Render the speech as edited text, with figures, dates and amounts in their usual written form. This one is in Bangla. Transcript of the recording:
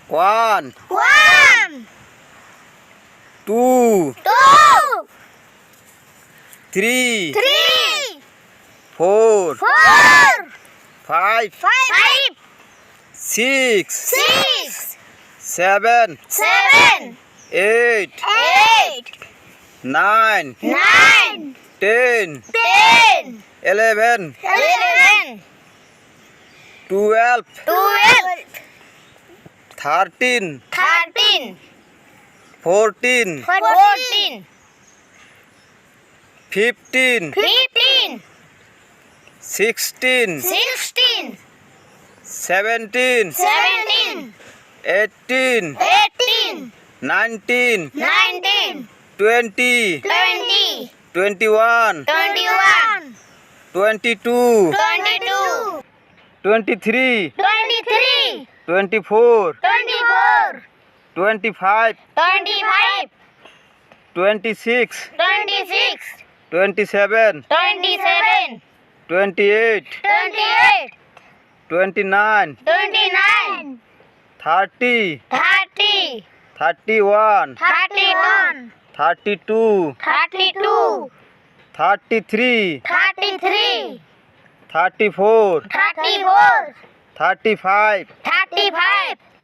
1 1 2 2 3 3 4 4 5 5 6 6 7 7 8 8 9 9 10 10 11 11 12 12 13 13 14 14 15 15 16 16 17 17 18 18 19 19 20 20 21 21 22 22 23 23 24 24 25 25 26 26 27 27 28 28 29 29 30 30 31 31 32 32 33 33 34 34 35 35